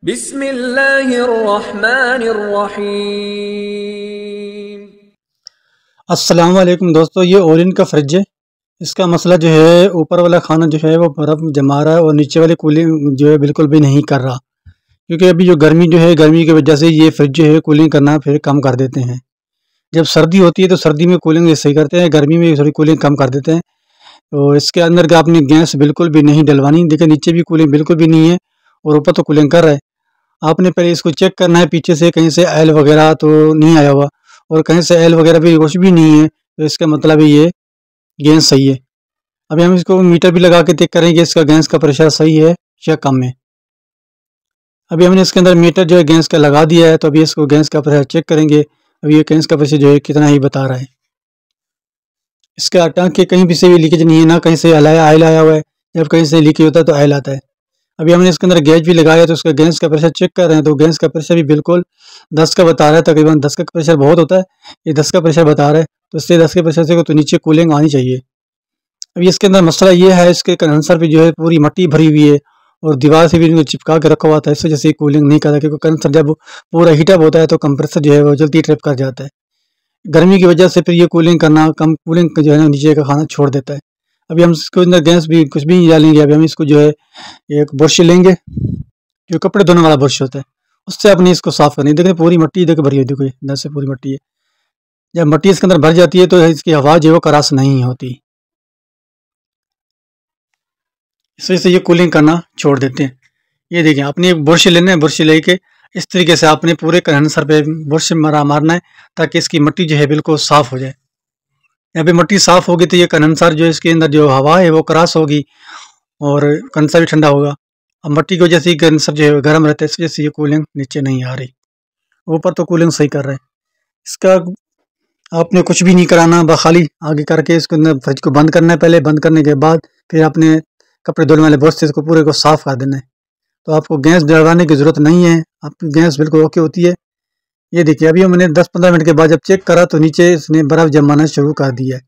बिस्मिल्लाहिर्रहमानिर्रहीम। अस्सलाम वालेकुम दोस्तों, ये ओरियन का फ्रिज है। इसका मसला जो है, ऊपर वाला खाना जो है वो बर्फ़ जमा रहा है और नीचे वाली कूलिंग जो है बिल्कुल भी नहीं कर रहा। क्योंकि अभी जो गर्मी जो है, गर्मी की वजह से ये फ्रिज जो है कूलिंग करना फिर कम कर देते हैं। जब सर्दी होती है तो सर्दी में कूलिंग ये सही करते हैं, गर्मी में थोड़ी कूलिंग कम कर देते हैं। तो इसके अंदर का आपने गैस बिल्कुल भी नहीं डलवानी। देखिए नीचे भी कूलिंग बिल्कुल भी नहीं है और ऊपर तो कूलिंग कर रहा है। आपने पहले इसको चेक करना है पीछे से, कहीं से ऑयल वगैरह तो नहीं आया हुआ, और कहीं से ऑयल वगैरह भी कुछ भी नहीं है, तो इसका मतलब है ये गैस सही है। अभी हम इसको मीटर भी लगा के चेक करेंगे इसका गैस का प्रेशर सही है या कम है। अभी हमने इसके अंदर मीटर जो है गैस का लगा दिया है, तो अभी इसको गैस का प्रेशर चेक करेंगे। अभी ये गैस का प्रेशर जो है कितना ही बता रहा है। इसका टैंक के कहीं भी से भी लीकेज नहीं है, ना कहीं से ऑयल आया हुआ है। जब कहीं से लीकेज होता है तो ऑयल आता है। अभी हमने इसके अंदर गैस भी लगाया, तो उसका गैस का प्रेशर चेक कर रहे हैं, तो गैस का प्रेशर भी बिल्कुल 10 का बता रहा है। तकरीबन 10 का प्रेशर बहुत होता है, ये 10 का प्रेशर बता रहा है, तो इससे 10 के प्रेशर से तो नीचे कूलिंग आनी चाहिए। अभी इसके अंदर मसला ये है, इसके कंडेंसर पे जो है पूरी मट्टी भरी हुई है और दीवार से भी इनको चिपका के रखा हुआ था, इस वजह से कूलिंग नहीं करता। क्योंकि कंडेंसर जब पूरा हीटअप होता है तो कंप्रेसर जो है वो जल्दी ट्रिप कर जाता है। गर्मी की वजह से फिर ये कूलिंग करना कम, कूलिंग जो है ना नीचे का खाना छोड़ देता है। अभी हम इसके अंदर गैस भी कुछ भी नहीं डालेंगे। अभी हम इसको जो है एक ब्रश लेंगे, जो कपड़े धोने वाला ब्रश होता है, उससे अपनी इसको साफ करनी है। देखिए पूरी मट्टी देखो भरी है, देखो अंदर से पूरी मट्टी है। जब मट्टी इसके अंदर भर जाती है तो इसकी हवा जो है वो क्रॉस नहीं होती, इस वजह से ये कूलिंग करना छोड़ देते हैं। ये देखिए, आपने एक ब्रश लेना है, ब्रश लेके इस तरीके से आपने पूरे कंडेंसर पे ब्रश मारना है, ताकि इसकी मट्टी जो है बिल्कुल साफ हो जाए। यहाँ पे मट्टी साफ होगी तो ये कंडेंसर जो है, इसके अंदर जो हवा है वो क्रॉस होगी और कंडेंसर भी ठंडा होगा। अब मट्टी की वजह से कंडेंसर जो है गर्म रहता है, इस वजह से ये कूलिंग नीचे नहीं आ रही। ऊपर तो कूलिंग सही कर रहा है। इसका आपने कुछ भी नहीं कराना, खाली आगे करके इसके अंदर फ्रिज को बंद करना है। पहले बंद करने के बाद फिर आपने कपड़े धोने वाले ब्रश से इसको पूरे को साफ कर देना है। तो आपको गैस डलवाने की ज़रूरत नहीं है, आपकी गैस बिल्कुल ओके होती है। ये देखिए, अभी हमने 10-15 मिनट के बाद जब चेक करा तो नीचे इसने बर्फ़ जमाना शुरू कर दिया है।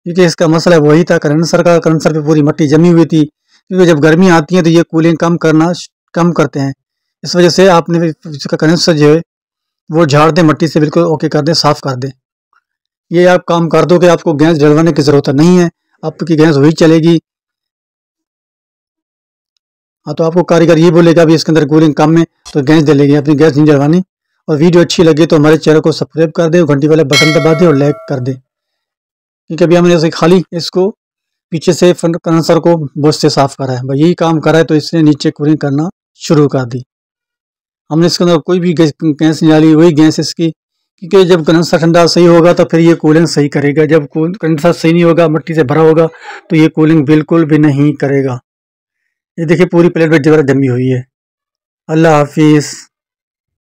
क्योंकि इसका मसला वही था, कंडेंसर पे पूरी मट्टी जमी हुई थी। क्योंकि जब गर्मी आती है तो ये कूलिंग कम करते हैं। इस वजह से आपने इसका कंडेंसर जो है वो झाड़ दें, मट्टी से बिल्कुल ओके कर दें, साफ़ कर दें। ये आप काम कर दो कि आपको गैस डलवाने की ज़रूरत नहीं है, आपकी गैस वही चलेगी। हाँ, तो आपको कारीगर ये बोलेगा अभी इसके अंदर कूलिंग कम है तो गैस डलेगी, अपनी गैस नहीं डलवानी। और वीडियो अच्छी लगे तो हमारे चैनल को सब्सक्राइब कर दें, घंटी वाला बटन दबा दें और लाइक कर दें। क्योंकि अभी हमने ऐसे खाली इसको पीछे से कंडेंसर को ब्रश से साफ करा है, भाई यही काम करा है, तो इसने नीचे कूलिंग करना शुरू कर दी। हमने इसके अंदर कोई भी गैस नहीं डाली, वही गैस इसकी। क्योंकि जब कंडेंसर ठंडा सही होगा तो फिर ये कूलिंग सही करेगा। जब कंडेंसर सही नहीं होगा, मट्टी से भरा होगा, तो ये कूलिंग बिल्कुल भी नहीं करेगा। ये देखिए पूरी प्लेट में जगह जमी हुई है। अल्लाह हाफिज़।